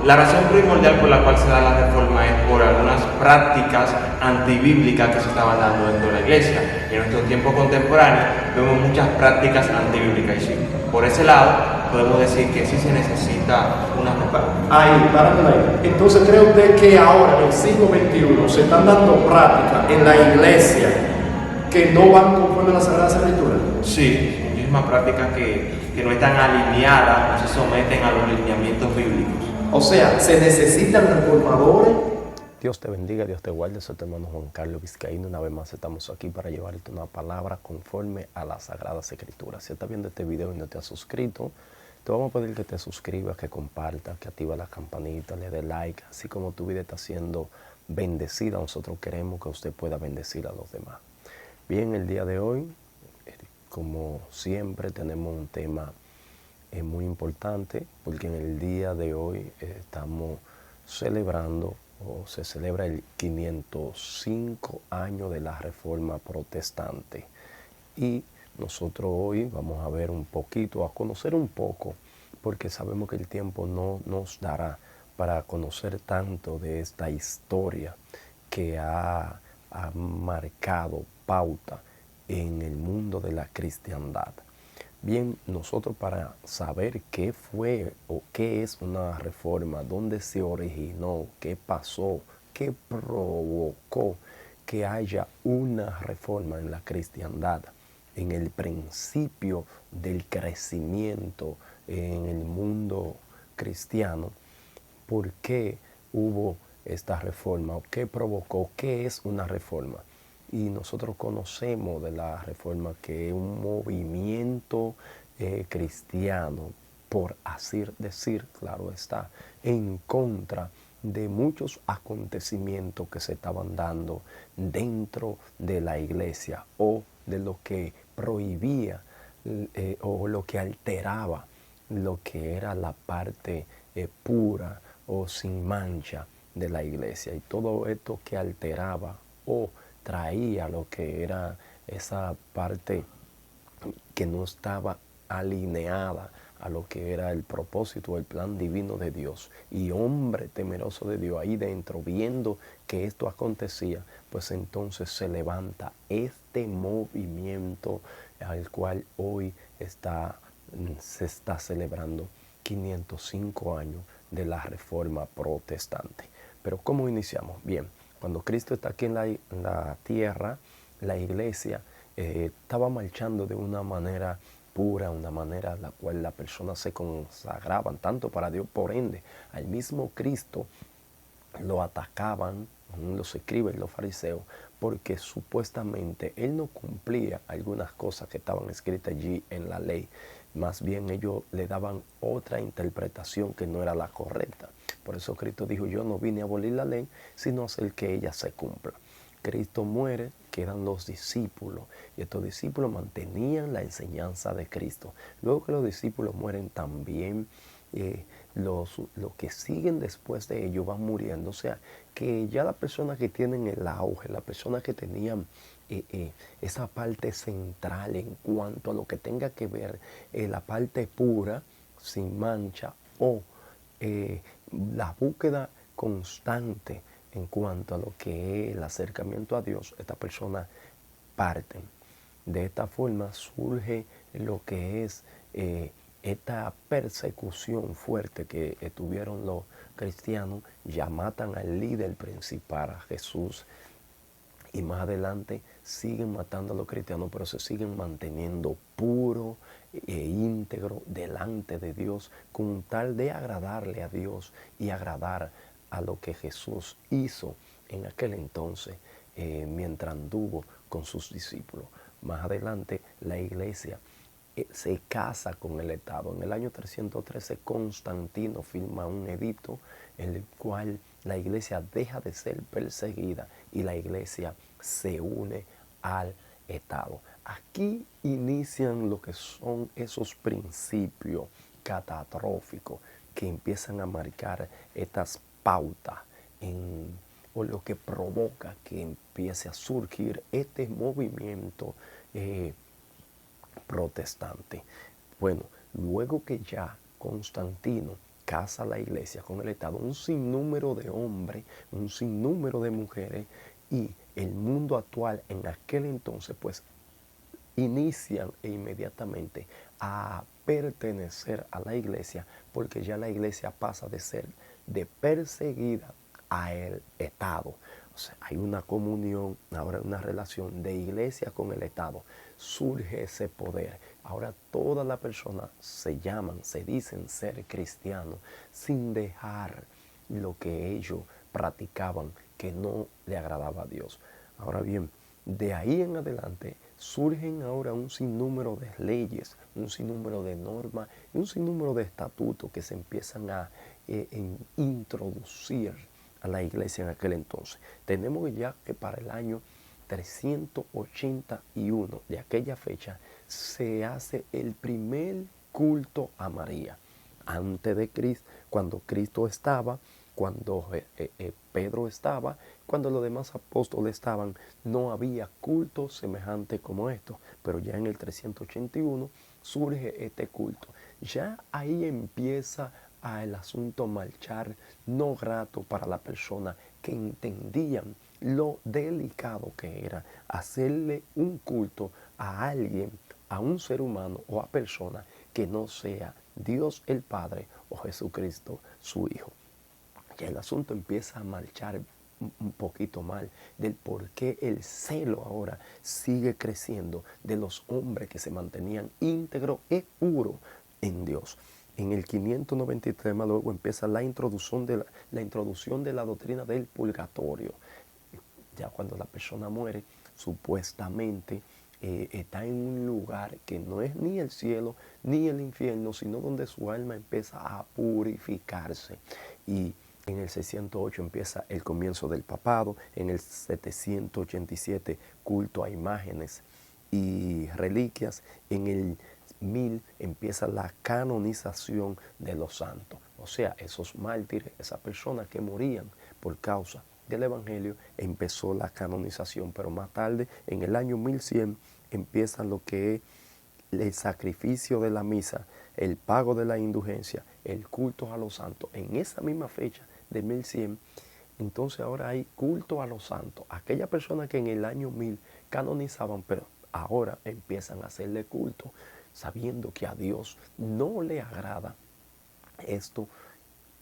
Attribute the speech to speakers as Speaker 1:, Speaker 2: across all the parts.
Speaker 1: La razón primordial por la cual se da la reforma es por algunas prácticas antibíblicas que se estaban dando dentro de la iglesia. En nuestro tiempo contemporáneo vemos muchas prácticas antibíblicas y sí, por ese lado podemos decir que sí se necesita una reforma.
Speaker 2: Párame ahí. Entonces, ¿cree usted que ahora, en el siglo XXI, se están dando prácticas en la iglesia que no van conforme a la Sagrada Escritura?
Speaker 1: Sí, muchísimas prácticas que no están alineadas, no se someten a los lineamientos bíblicos.
Speaker 2: O sea, se necesitan reformadores.
Speaker 3: Dios te bendiga, Dios te guarde. Soy tu hermano Juan Carlos Vizcaíno. Una vez más estamos aquí para llevarte una palabra conforme a las Sagradas Escrituras. Si estás viendo este video y no te has suscrito, te vamos a pedir que te suscribas, que compartas, que activa la campanita, le dé like. Así como tu vida está siendo bendecida, nosotros queremos que usted pueda bendecir a los demás. Bien, el día de hoy, como siempre, tenemos un tema muy importante, porque en el día de hoy estamos celebrando, o se celebra el 505 años de la Reforma Protestante. Y nosotros hoy vamos a ver un poquito, a conocer un poco, porque sabemos que el tiempo no nos dará para conocer tanto de esta historia que ha marcado pauta en el mundo de la cristiandad. Bien, nosotros para saber qué fue o qué es una reforma, dónde se originó, qué pasó, qué provocó que haya una reforma en la cristiandad, en el principio del crecimiento en el mundo cristiano, ¿por qué hubo esta reforma o qué provocó, qué es una reforma? Y nosotros conocemos de la reforma que es un movimiento cristiano, por así decir, claro está, en contra de muchos acontecimientos que se estaban dando dentro de la iglesia o de lo que prohibía o lo que alteraba lo que era la parte pura o sin mancha de la iglesia. Y todo esto que alteraba o traía lo que era esa parte que no estaba alineada a lo que era el propósito, el plan divino de Dios. Y hombre temeroso de Dios ahí dentro, viendo que esto acontecía, pues entonces se levanta este movimiento al cual hoy se está celebrando 505 años de la Reforma Protestante. Pero ¿cómo iniciamos? Bien, cuando Cristo está aquí en la tierra, la iglesia estaba marchando de una manera pura, una manera en la cual las personas se consagraban tanto para Dios, por ende, al mismo Cristo lo atacaban los escribas y los fariseos, porque supuestamente él no cumplía algunas cosas que estaban escritas allí en la ley. Más bien ellos le daban otra interpretación que no era la correcta. Por eso Cristo dijo, yo no vine a abolir la ley, sino a hacer que ella se cumpla. Cristo muere, quedan los discípulos, y estos discípulos mantenían la enseñanza de Cristo. Luego que los discípulos mueren también, los que siguen después de ellos van muriendo. O sea, que ya las personas que tienen el auge, las personas que tenían esa parte central en cuanto a lo que tenga que ver la parte pura, sin mancha, o la búsqueda constante en cuanto a lo que es el acercamiento a Dios, estas personas parten. De esta forma surge lo que es esta persecución fuerte que tuvieron los cristianos. Ya matan al líder principal, a Jesús, y más adelante siguen matando a los cristianos, pero se siguen manteniendo puros e íntegros delante de Dios, con tal de agradarle a Dios y agradar a lo que Jesús hizo en aquel entonces mientras anduvo con sus discípulos. Más adelante la iglesia se casa con el Estado. En el año 313 Constantino firma un edicto en el cual la iglesia deja de ser perseguida y la iglesia se une al Estado. Aquí inician lo que son esos principios catastróficos que empiezan a marcar estas pautas o lo que provoca que empiece a surgir este movimiento protestante. Bueno, luego que ya Constantino casa la iglesia con el Estado, un sinnúmero de hombres, un sinnúmero de mujeres, y el mundo actual en aquel entonces pues inician inmediatamente a pertenecer a la iglesia, porque ya la iglesia pasa de ser de perseguida a el Estado. O sea, hay una comunión, ahora una relación de iglesia con el Estado. Surge ese poder. Ahora todas las personas se llaman, se dicen ser cristianos, sin dejar lo que ellos practicaban, que no le agradaba a Dios. Ahora bien, de ahí en adelante surgen ahora un sinnúmero de leyes, un sinnúmero de normas y un sinnúmero de estatutos que se empiezan a introducir a la iglesia en aquel entonces. Tenemos ya que para el año 381 de aquella fecha se hace el primer culto a María. Antes de Cristo, cuando Cristo estaba, cuando Pedro estaba, cuando los demás apóstoles estaban, no había culto semejante como esto. Pero ya en el 381 surge este culto. Ya ahí empieza el asunto a marchar no grato para la persona que entendían lo delicado que era hacerle un culto a alguien, a un ser humano o a persona que no sea Dios el Padre o Jesucristo su Hijo. Ya el asunto empieza a marchar un poquito mal del por qué el celo ahora sigue creciendo de los hombres que se mantenían íntegros y puros en Dios. En el 593 más luego empieza la introducción de la doctrina del purgatorio. Ya cuando la persona muere, supuestamente está en un lugar que no es ni el cielo ni el infierno, sino donde su alma empieza a purificarse. Y en el 608 empieza el comienzo del papado, en el 787 culto a imágenes y reliquias, en el 1000 empieza la canonización de los santos. O sea, esos mártires, esas personas que morían por causa del Evangelio, empezó la canonización. Pero más tarde, en el año 1100, empieza lo que es el sacrificio de la misa, el pago de la indulgencia, el culto a los santos. En esa misma fecha de 1100, entonces ahora hay culto a los santos. Aquellas personas que en el año 1000 canonizaban, pero ahora empiezan a hacerle culto, sabiendo que a Dios no le agrada esto.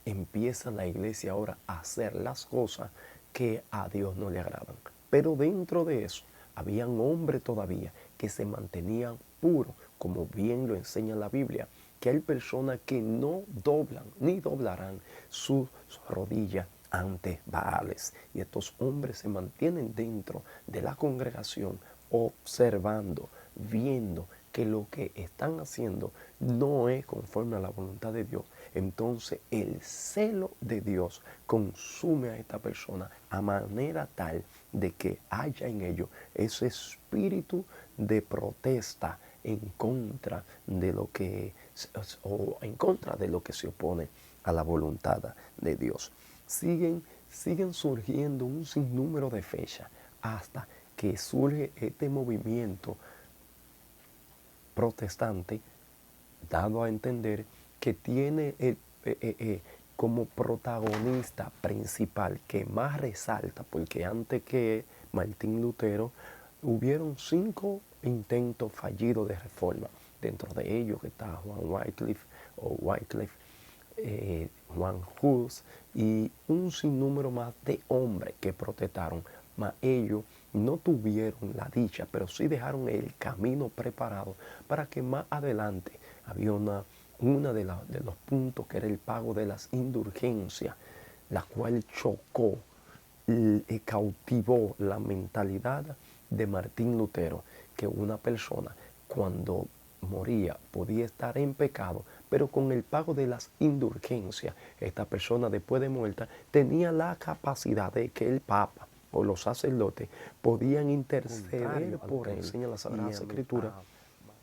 Speaker 3: Empieza la iglesia ahora a hacer las cosas que a Dios no le agradan. Pero dentro de eso, habían hombres todavía que se mantenían puros, como bien lo enseña la Biblia, que hay personas que no doblan ni doblarán sus rodillas ante Baales. Y estos hombres se mantienen dentro de la congregación, observando, viendo que lo que están haciendo no es conforme a la voluntad de Dios. Entonces el celo de Dios consume a esta persona a manera tal de que haya en ellos ese espíritu de protesta en contra de lo que se opone a la voluntad de Dios. Siguen surgiendo un sinnúmero de fechas hasta que surge este movimiento protestante, dado a entender que tiene como protagonista principal, que más resalta, porque antes que Martín Lutero hubieron 5 intentos fallidos de reforma. Dentro de ellos está Juan Wycliffe, Juan Hus y un sinnúmero más de hombres que protestaron, mas ellos no tuvieron la dicha, pero sí dejaron el camino preparado para que más adelante había una de los puntos que era el pago de las indulgencias, la cual chocó y cautivó la mentalidad de Martín Lutero, que una persona cuando moría podía estar en pecado, pero con el pago de las indulgencias, esta persona después de muerta tenía la capacidad de que el Papa o los sacerdotes podían interceder por él. Enseña la Sagrada Escritura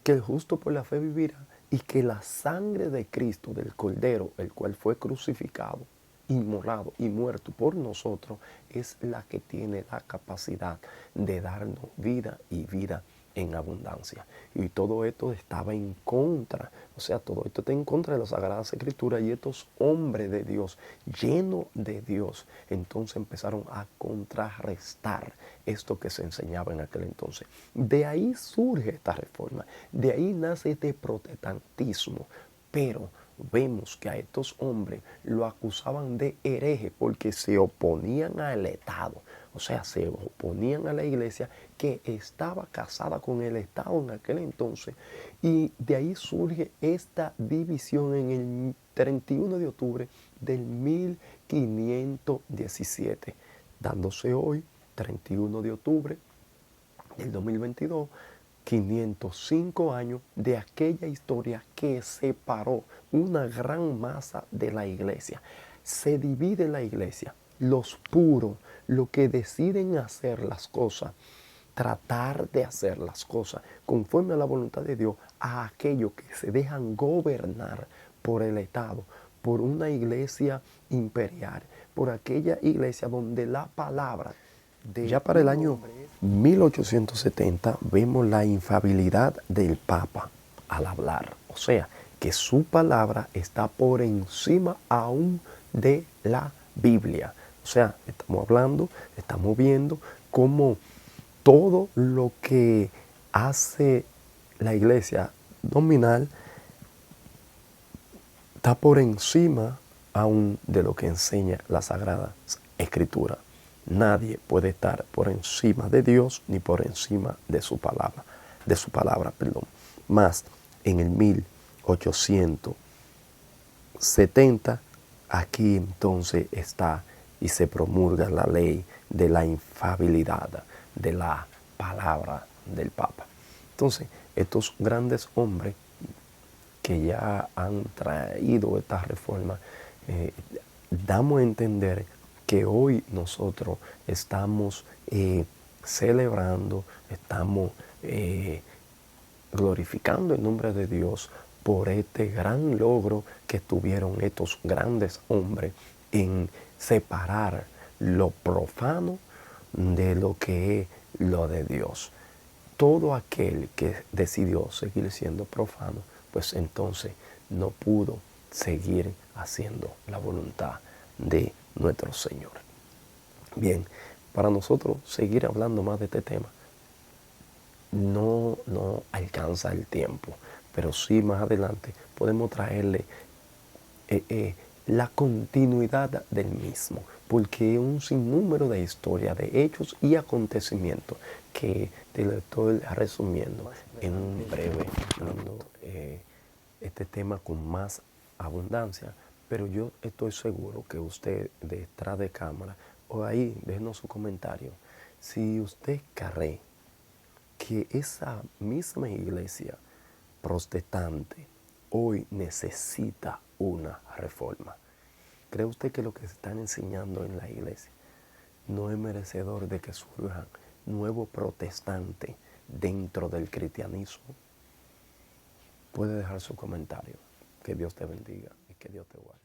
Speaker 3: que el justo por la fe vivirá y que la sangre de Cristo, del Cordero, el cual fue crucificado, inmolado y muerto por nosotros, es la que tiene la capacidad de darnos vida y vida en abundancia. Y todo esto estaba en contra, o sea, todo esto está en contra de las Sagradas Escrituras, y estos hombres de Dios, llenos de Dios, entonces empezaron a contrarrestar esto que se enseñaba en aquel entonces. De ahí surge esta reforma, de ahí nace este protestantismo, pero vemos que a estos hombres lo acusaban de hereje porque se oponían al Estado, o sea, se oponían a la iglesia que estaba casada con el Estado en aquel entonces, y de ahí surge esta división en el 31 de octubre del 1517, dándose hoy, 31 de octubre del 2022, 505 años de aquella historia que separó una gran masa de la iglesia. Se divide la iglesia, los puros, los que deciden hacer las cosas, tratar de hacer las cosas conforme a la voluntad de Dios, a aquellos que se dejan gobernar por el Estado, por una iglesia imperial, por aquella iglesia donde la palabra ya para el año 1870 vemos la infalibilidad del Papa al hablar. O sea, que su palabra está por encima aún de la Biblia. O sea, estamos hablando, estamos viendo cómo todo lo que hace la iglesia nominal está por encima aún de lo que enseña la Sagrada Escritura. Nadie puede estar por encima de Dios ni por encima de su palabra, Más en el 1870, aquí entonces está y se promulga la ley de la infalibilidad de la palabra del Papa. Entonces, estos grandes hombres que ya han traído esta reforma, damos a entender que hoy nosotros estamos celebrando, estamos glorificando el nombre de Dios por este gran logro que tuvieron estos grandes hombres en separar lo profano de lo que es lo de Dios. Todo aquel que decidió seguir siendo profano, pues entonces no pudo seguir haciendo la voluntad de nuestro Señor. Bien, para nosotros seguir hablando más de este tema, no alcanza el tiempo, pero sí más adelante podemos traerle la continuidad del mismo, porque es un sinnúmero de historias, de hechos y acontecimientos que te lo estoy resumiendo en un breve minuto. Este tema con más abundancia, pero yo estoy seguro que usted detrás de cámara o ahí, déjenos su comentario, si usted cree que esa misma iglesia protestante hoy necesita una reforma. ¿Cree usted que lo que se están enseñando en la iglesia no es merecedor de que surjan nuevos protestantes dentro del cristianismo? Puede dejar su comentario. Que Dios te bendiga y que Dios te guarde.